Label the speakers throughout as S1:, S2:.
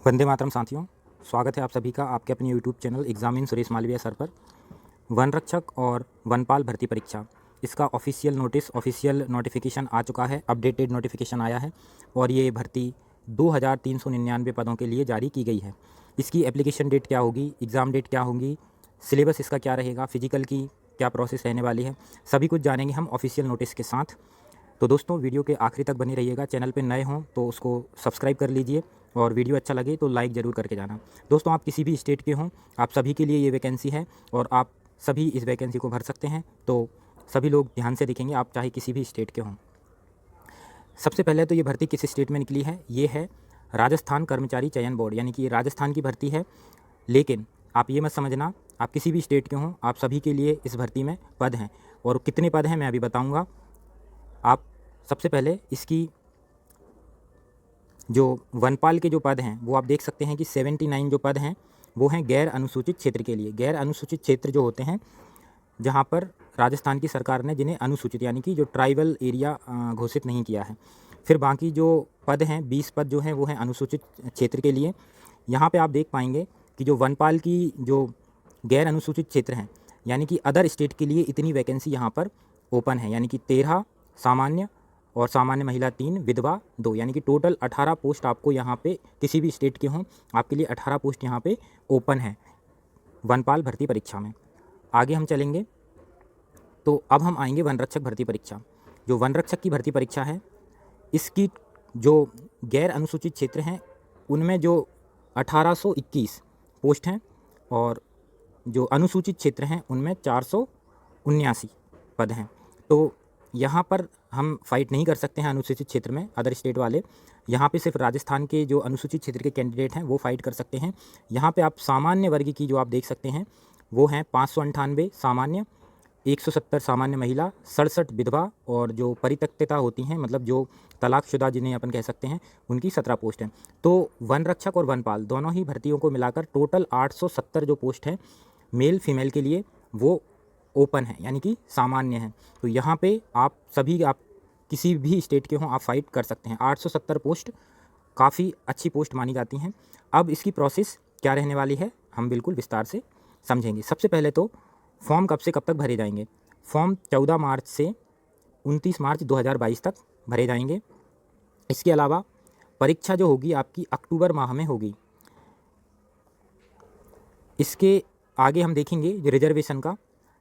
S1: वंदे मातरम साथियों, स्वागत है आप सभी का आपके अपने YouTube channel exam in Suresh Malviya sir पर। वन रक्षक और वनपाल भर्ती परीक्षा, इसका ऑफिशियल नोटिफिकेशन आ चुका है, अपडेटेड नोटिफिकेशन आया है और ये भर्ती 2399 पदों के लिए जारी की गई है। इसकी एप्लीकेशन डेट क्या होगी, एग्ज़ाम डेट क्या होगी, सिलेबस इसका क्या रहेगा, फिजिकल की क्या प्रोसेस रहने वाली है, सभी कुछ जानेंगे हम ऑफिशियल नोटिस के साथ। तो दोस्तों वीडियो के आखिरी तक बने रहिएगा। चैनल पे नए हों तो उसको सब्सक्राइब कर लीजिए और वीडियो अच्छा लगे तो लाइक ज़रूर करके जाना। दोस्तों आप किसी भी स्टेट के हों, आप सभी के लिए ये वैकेंसी है और आप सभी इस वैकेंसी को भर सकते हैं। तो सभी लोग ध्यान से देखेंगे, आप चाहे किसी भी स्टेट के हों। सबसे पहले तो ये भर्ती किस स्टेट में निकली है, ये है राजस्थान कर्मचारी चयन बोर्ड, यानी कि ये राजस्थान की भर्ती है। लेकिन आप ये मत समझना आप किसी भी स्टेट के हों, आप सभी के लिए इस भर्ती में पद हैं और कितने पद हैं मैं अभी बताऊँगा। आप सबसे पहले इसकी जो वनपाल के जो पद हैं वो आप देख सकते हैं कि 79 जो पद हैं वो हैं गैर अनुसूचित क्षेत्र के लिए। गैर अनुसूचित क्षेत्र जो होते हैं जहाँ पर राजस्थान की सरकार ने जिन्हें अनुसूचित यानी कि जो ट्राइबल एरिया घोषित नहीं किया है। फिर बाकी जो पद हैं 20 पद जो हैं वो हैं अनुसूचित क्षेत्र के लिए। यहाँ पे आप देख पाएंगे कि जो वनपाल की जो गैर अनुसूचित क्षेत्र हैं यानी कि अदर स्टेट के लिए इतनी वैकेंसी यहाँ पर ओपन है, यानी कि 13 सामान्य और सामान्य महिला 3, विधवा 2, यानी कि टोटल 18 पोस्ट आपको यहाँ पे किसी भी स्टेट के हों आपके लिए 18 पोस्ट यहाँ पे ओपन है वनपाल भर्ती परीक्षा में। आगे हम चलेंगे तो अब हम आएंगे वन रक्षक भर्ती परीक्षा। जो वन रक्षक की भर्ती परीक्षा है इसकी जो गैर अनुसूचित क्षेत्र हैं उनमें जो 1821 पोस्ट हैं और जो अनुसूचित क्षेत्र हैं उनमें 479 पद हैं। तो यहाँ पर हम फाइट नहीं कर सकते हैं अनुसूचित क्षेत्र में, अदर स्टेट वाले। यहाँ पे सिर्फ राजस्थान के जो अनुसूचित क्षेत्र के कैंडिडेट हैं वो फाइट कर सकते हैं। यहाँ पे आप सामान्य वर्ग की जो आप देख सकते हैं वो हैं 598 सामान्य, 170 सामान्य महिला, 67 विधवा और जो परित्यक्तता होती हैं मतलब जो तलाकशुदा जिन्हें अपन कह सकते हैं उनकी 17 पोस्ट हैं। तो वन रक्षक और वनपाल दोनों ही भर्तियों को मिलाकर टोटल 870 जो पोस्ट हैं मेल फीमेल के लिए वो ओपन है यानी कि सामान्य है। तो यहाँ पे आप किसी भी स्टेट के हों आप फाइट कर सकते हैं। 870 पोस्ट काफ़ी अच्छी पोस्ट मानी जाती हैं। अब इसकी प्रोसेस क्या रहने वाली है हम बिल्कुल विस्तार से समझेंगे। सबसे पहले तो फॉर्म कब से कब तक भरे जाएंगे। फॉर्म 14 मार्च से 29 मार्च 2022 तक भरे जाएंगे। इसके अलावा परीक्षा जो होगी आपकी अक्टूबर माह में होगी। इसके आगे हम देखेंगे जो रिजर्वेशन का,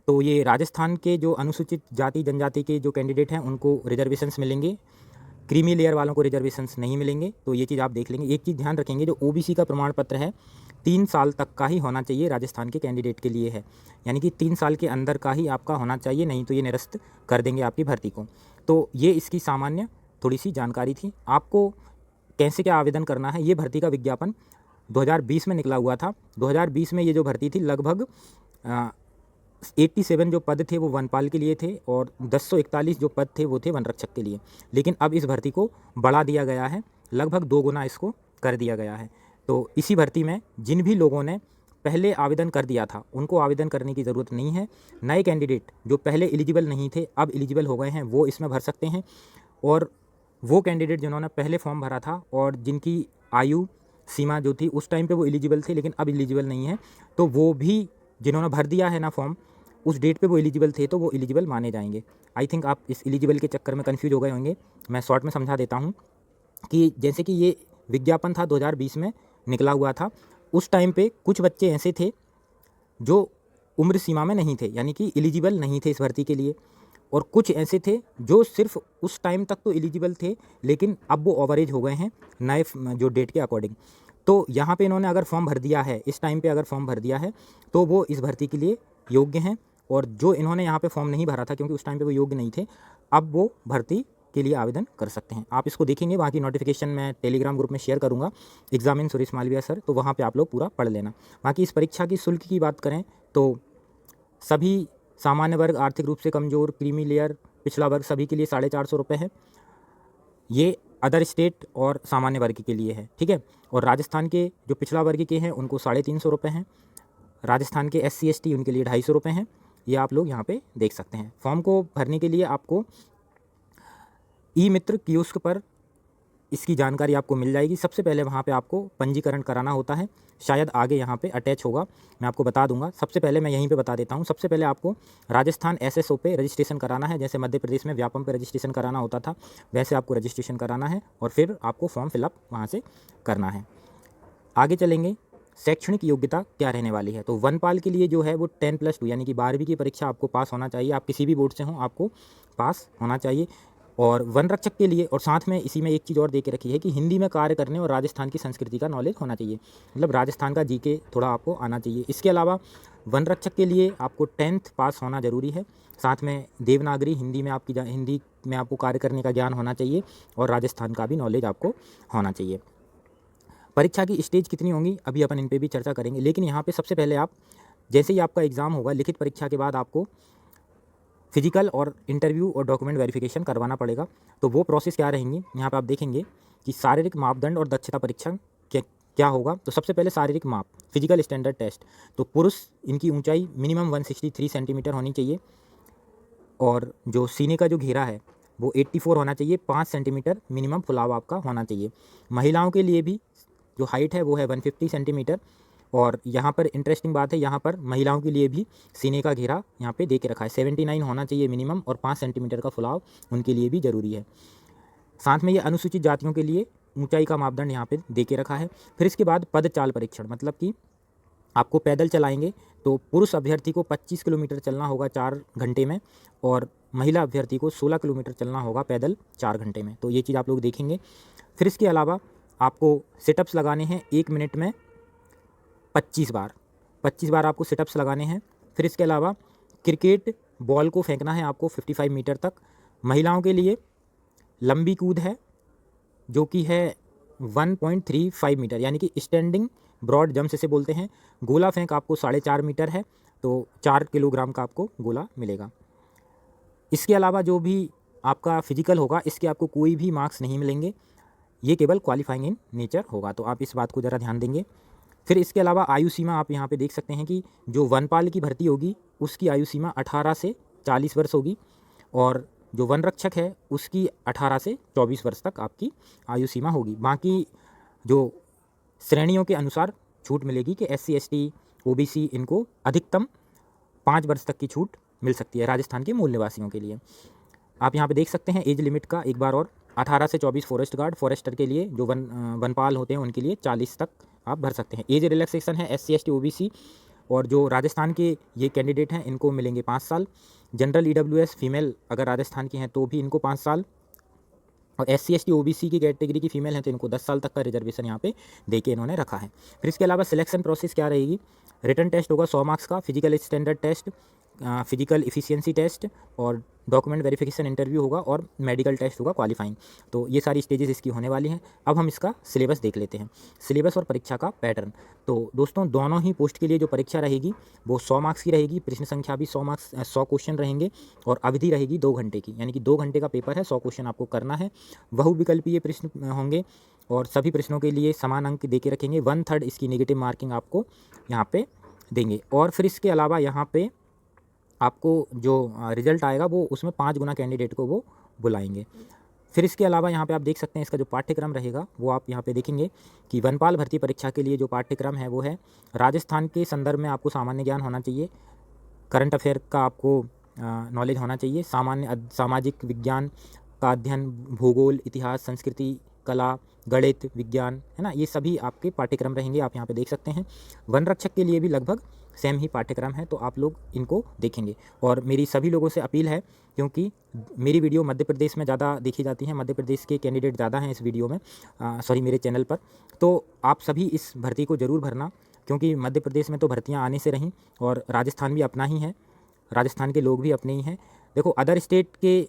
S1: तो ये राजस्थान के जो अनुसूचित जाति जनजाति के जो कैंडिडेट हैं उनको रिजर्वेशंस मिलेंगे, क्रीमी लेयर वालों को रिजर्वेशंस नहीं मिलेंगे। तो ये चीज़ आप देख लेंगे। एक चीज़ ध्यान रखेंगे, जो ओबीसी का प्रमाण पत्र है 3 साल तक का ही होना चाहिए राजस्थान के कैंडिडेट के लिए है, यानी कि 3 साल के अंदर का ही आपका होना चाहिए, नहीं तो ये निरस्त कर देंगे आपकी भर्ती को। तो ये इसकी सामान्य थोड़ी सी जानकारी थी। आपको कैसे क्या आवेदन करना है, ये भर्ती का विज्ञापन 2020 में निकला हुआ था। 2020 में ये जो भर्ती थी लगभग 87 जो पद थे वो वनपाल के लिए थे और 1041 जो पद थे वो थे वन रक्षक के लिए। लेकिन अब इस भर्ती को बढ़ा दिया गया है, लगभग 2 गुना इसको कर दिया गया है। तो इसी भर्ती में जिन भी लोगों ने पहले आवेदन कर दिया था उनको आवेदन करने की ज़रूरत नहीं है। नए कैंडिडेट जो पहले एलिजिबल नहीं थे अब एलिजिबल हो गए हैं वो इसमें भर सकते हैं। और वो कैंडिडेट जिन्होंने पहले फॉर्म भरा था और जिनकी आयु सीमा जो थी उस टाइम पे वो एलिजिबल थे लेकिन अब एलिजिबल नहीं है, तो वो भी जिन्होंने भर दिया है ना फॉर्म उस डेट पे वो एलिजिबल थे तो वो एलिजिबल माने जाएंगे। आई थिंक आप इस एलिजिबल के चक्कर में कन्फ्यूज हो गए होंगे। मैं शॉर्ट में समझा देता हूँ कि जैसे कि ये विज्ञापन था 2020 में निकला हुआ था, उस टाइम पे कुछ बच्चे ऐसे थे जो उम्र सीमा में नहीं थे यानी कि एलिजिबल नहीं थे इस भर्ती के लिए, और कुछ ऐसे थे जो सिर्फ उस टाइम तक तो एलिजिबल थे लेकिन अब वो ओवरेज हो गए हैं नए जो डेट के अकॉर्डिंग। तो यहाँ पे इन्होंने अगर फॉर्म भर दिया है, इस टाइम पे अगर फॉर्म भर दिया है तो वो इस भर्ती के लिए योग्य हैं। और जो इन्होंने यहाँ पे फॉर्म नहीं भरा था क्योंकि उस टाइम पे वो योग्य नहीं थे, अब वो भर्ती के लिए आवेदन कर सकते हैं। आप इसको देखेंगे, बाकी नोटिफिकेशन मैं टेलीग्राम ग्रुप में शेयर करूँगा exam in Suresh Malviya sir, तो वहाँ पे आप लोग पूरा पढ़ लेना। बाकी इस परीक्षा की शुल्क की बात करें तो सभी सामान्य वर्ग, आर्थिक रूप से कमज़ोर, क्रीमी लेयर, पिछड़ा वर्ग सभी के लिए 450 रुपये है। ये अदर स्टेट और सामान्य वर्ग के लिए है, ठीक है। और राजस्थान के जो पिछड़ा वर्ग के हैं उनको 350 रुपये हैं। राजस्थान के SC ST उनके लिए 250 रुपये हैं। ये आप लोग यहाँ पे देख सकते हैं। फॉर्म को भरने के लिए आपको ई मित्र कियोस्क पर इसकी जानकारी आपको मिल जाएगी। सबसे पहले वहाँ पे आपको पंजीकरण कराना होता है, शायद आगे यहाँ पे अटैच होगा, मैं आपको बता दूंगा। सबसे पहले मैं यहीं पे बता देता हूँ। सबसे पहले आपको राजस्थान एसएसओ पे रजिस्ट्रेशन कराना है। जैसे मध्य प्रदेश में व्यापम पे रजिस्ट्रेशन कराना होता था, वैसे आपको रजिस्ट्रेशन कराना है और फिर आपको फॉर्म फिलअप वहाँ से करना है। आगे चलेंगे, शैक्षणिक योग्यता क्या रहने वाली है। तो वनपाल के लिए जो है वो 10+2 यानी कि 12वीं की परीक्षा आपको पास होना चाहिए। आप किसी भी बोर्ड से हों, आपको पास होना चाहिए। और वन रक्षक के लिए, और साथ में इसी में एक चीज़ और दे के रखी है कि हिंदी में कार्य करने और राजस्थान की संस्कृति का नॉलेज होना चाहिए, मतलब राजस्थान का जीके थोड़ा आपको आना चाहिए। इसके अलावा वन रक्षक के लिए आपको 10th पास होना ज़रूरी है। साथ में देवनागरी हिंदी में हिंदी में आपको कार्य करने का ज्ञान होना चाहिए और राजस्थान का भी नॉलेज आपको होना चाहिए। परीक्षा की स्टेज कितनी होंगी अभी अपन इन पे भी चर्चा करेंगे, लेकिन यहाँ पे सबसे पहले आप, जैसे ही आपका एग्ज़ाम होगा, लिखित परीक्षा के बाद आपको फिजिकल और इंटरव्यू और डॉक्यूमेंट वेरिफिकेशन करवाना पड़ेगा। तो वो प्रोसेस क्या रहेंगी, यहाँ पे आप देखेंगे कि शारीरिक मापदंड और दक्षता परीक्षण क्या होगा। तो सबसे पहले शारीरिक माप, फिजिकल स्टैंडर्ड टेस्ट। तो पुरुष, इनकी ऊंचाई मिनिमम 163 सेंटीमीटर होनी चाहिए और जो सीने का जो घेरा है वो 84 होना चाहिए। 5 सेंटीमीटर मिनिमम फुलाव आपका होना चाहिए। महिलाओं के लिए भी जो हाइट है वो है 150 सेंटीमीटर। और यहाँ पर इंटरेस्टिंग बात है, यहाँ पर महिलाओं के लिए भी सीने का घेरा यहाँ पे दे के रखा है, 79 होना चाहिए मिनिमम, और 5 सेंटीमीटर का फुलाव उनके लिए भी ज़रूरी है। साथ में ये अनुसूचित जातियों के लिए ऊंचाई का मापदंड यहाँ पे दे के रखा है। फिर इसके बाद पद चाल परीक्षण, मतलब कि आपको पैदल चलाएंगे तो पुरुष अभ्यर्थी को 25 किलोमीटर चलना होगा 4 घंटे में, और महिला अभ्यर्थी को 16 किलोमीटर चलना होगा पैदल 4 घंटे में। तो ये चीज़ आप लोग देखेंगे। फिर इसके अलावा आपको सिटअप्स लगाने हैं 1 मिनट में 25 बार आपको सिटअप्स लगाने हैं। फिर इसके अलावा क्रिकेट बॉल को फेंकना है आपको 55 मीटर तक। महिलाओं के लिए लंबी कूद है जो कि है 1.35 मीटर, यानी कि स्टैंडिंग ब्रॉड जंप से बोलते हैं। गोला फेंक आपको 4.5 मीटर है, तो 4 किलोग्राम का आपको गोला मिलेगा। इसके अलावा जो भी आपका फिजिकल होगा, इसके आपको कोई भी मार्क्स नहीं मिलेंगे, ये केवल क्वालिफाइंग इन नेचर होगा। तो आप इस बात को ज़रा ध्यान देंगे। फिर इसके अलावा आयु सीमा आप यहाँ पे देख सकते हैं कि जो वनपाल की भर्ती होगी उसकी आयु सीमा 18 से 40 वर्ष होगी, और जो वन रक्षक है उसकी 18 से 24 वर्ष तक आपकी आयु सीमा होगी। बाकी जो श्रेणियों के अनुसार छूट मिलेगी कि SC ST OBC इनको अधिकतम 5 वर्ष तक की छूट मिल सकती है राजस्थान के मूल निवासियों के लिए। आप यहाँ पे देख सकते हैं एज लिमिट का एक बार और, 18 से 24 फॉरेस्ट गार्ड, फॉरेस्टर के लिए जो वनपाल होते हैं उनके लिए 40 तक आप भर सकते हैं। एज रिलैक्सेशन है SC ST OBC, और जो राजस्थान के ये कैंडिडेट हैं इनको मिलेंगे 5 साल। जनरल EWS फीमेल अगर राजस्थान की हैं तो भी इनको 5 साल, और SC ST OBC की कैटेगरी की फीमेल हैं तो इनको 10 साल तक का रिजर्वेशन यहाँ पे दे के इन्होंने रखा है। फिर इसके अलावा सिलेक्शन प्रोसेस क्या रहेगी, रिटन टेस्ट होगा 100 मार्क्स का, physical standard test, physical efficiency test, और डॉक्यूमेंट वेरिफिकेशन इंटरव्यू होगा, और मेडिकल टेस्ट होगा क्वालिफाइंग। तो ये सारी स्टेजेस इसकी होने वाली हैं। अब हम इसका सिलेबस देख लेते हैं, सिलेबस और परीक्षा का पैटर्न। तो दोस्तों दोनों ही पोस्ट के लिए जो परीक्षा रहेगी वो 100 मार्क्स की रहेगी, प्रश्न संख्या भी 100 क्वेश्चन रहेंगे, और अवधि रहेगी 2 घंटे की, यानी कि 2 घंटे का पेपर है, 100 क्वेश्चन आपको करना है। बहुविकल्पीय प्रश्न होंगे और सभी प्रश्नों के लिए समान अंक दे के रखेंगे। 1/3 इसकी नेगेटिव मार्किंग आपको यहाँ पे देंगे। और फिर इसके अलावा यहाँ पे आपको जो रिजल्ट आएगा वो उसमें 5 गुना कैंडिडेट को वो बुलाएंगे। फिर इसके अलावा यहाँ पे आप देख सकते हैं इसका जो पाठ्यक्रम रहेगा वो आप यहाँ पे देखेंगे कि वनपाल भर्ती परीक्षा के लिए जो पाठ्यक्रम है वो है, राजस्थान के संदर्भ में आपको सामान्य ज्ञान होना चाहिए, करंट अफेयर का आपको नॉलेज होना चाहिए, सामाजिक विज्ञान का अध्ययन, भूगोल, इतिहास, संस्कृति, कला, गणित, विज्ञान, है ना, ये सभी आपके पाठ्यक्रम रहेंगे, आप यहाँ पे देख सकते हैं। वन रक्षक के लिए भी लगभग सेम ही पाठ्यक्रम है, तो आप लोग इनको देखेंगे। और मेरी सभी लोगों से अपील है, क्योंकि मेरी वीडियो मध्य प्रदेश में ज़्यादा देखी जाती है, मध्य प्रदेश के कैंडिडेट ज़्यादा हैं इस वीडियो में, मेरे चैनल पर, तो आप सभी इस भर्ती को ज़रूर भरना, क्योंकि मध्य प्रदेश में तो भर्तियाँ आने से रहीं, और राजस्थान भी अपना ही है, राजस्थान के लोग भी अपने ही हैं। देखो अदर स्टेट के,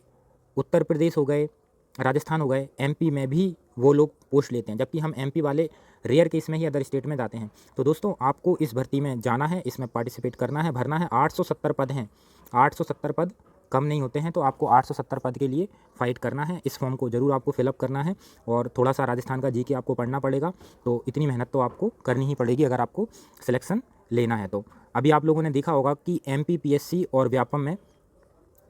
S1: उत्तर प्रदेश हो गए, राजस्थान हो गए, MP में भी वो लोग पोस्ट लेते हैं, जबकि हम MP वाले रेयर केस में ही अदर स्टेट में जाते हैं। तो दोस्तों आपको इस भर्ती में जाना है, इसमें पार्टिसिपेट करना है, भरना है। 870 पद हैं, 870 पद कम नहीं होते हैं, तो आपको 870 पद के लिए फाइट करना है। इस फॉर्म को ज़रूर आपको फिलअप करना है, और थोड़ा सा राजस्थान का GK आपको पढ़ना पड़ेगा। तो इतनी मेहनत तो आपको करनी ही पड़ेगी अगर आपको सिलेक्शन लेना है। तो अभी आप लोगों ने देखा होगा कि MP PSC और व्यापम में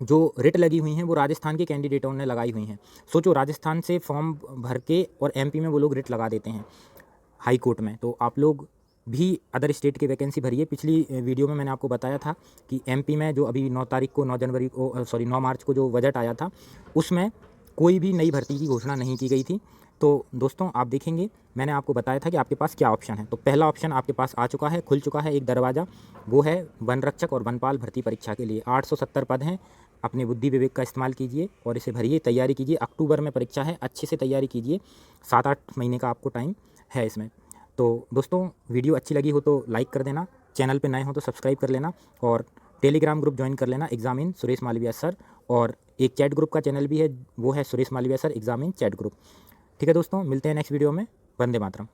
S1: जो रिट लगी हुई हैं वो राजस्थान के कैंडिडेटों ने लगाई हुई हैं। सोचो, राजस्थान से फॉर्म भर के और एमपी में वो लोग रिट लगा देते हैं हाई कोर्ट में। तो आप लोग भी अदर स्टेट की वैकेंसी भरिए। पिछली वीडियो में मैंने आपको बताया था कि एमपी में जो अभी 9 तारीख को 9 मार्च को जो बजट आया था, उसमें कोई भी नई भर्ती की घोषणा नहीं की गई थी। तो दोस्तों आप देखेंगे, मैंने आपको बताया था कि आपके पास क्या ऑप्शन है। तो पहला ऑप्शन आपके पास आ चुका है, खुल चुका है एक दरवाज़ा, वो है वन रक्षक और वनपाल भर्ती परीक्षा के लिए। 870 पद हैं। अपने बुद्धि विवेक का इस्तेमाल कीजिए और इसे भरिए, तैयारी कीजिए। अक्टूबर में परीक्षा है, अच्छे से तैयारी कीजिए। 7-8 महीने का आपको टाइम है इसमें। तो दोस्तों वीडियो अच्छी लगी हो तो लाइक कर देना, चैनल पे नए हो तो सब्सक्राइब कर लेना और टेलीग्राम ग्रुप ज्वाइन कर लेना exam in Suresh Malviya sir. और एक चैट ग्रुप का चैनल भी है, वो है Suresh Malviya sir exam in chat group. ठीक है दोस्तों, मिलते हैं नेक्स्ट वीडियो में। वंदे मातरम।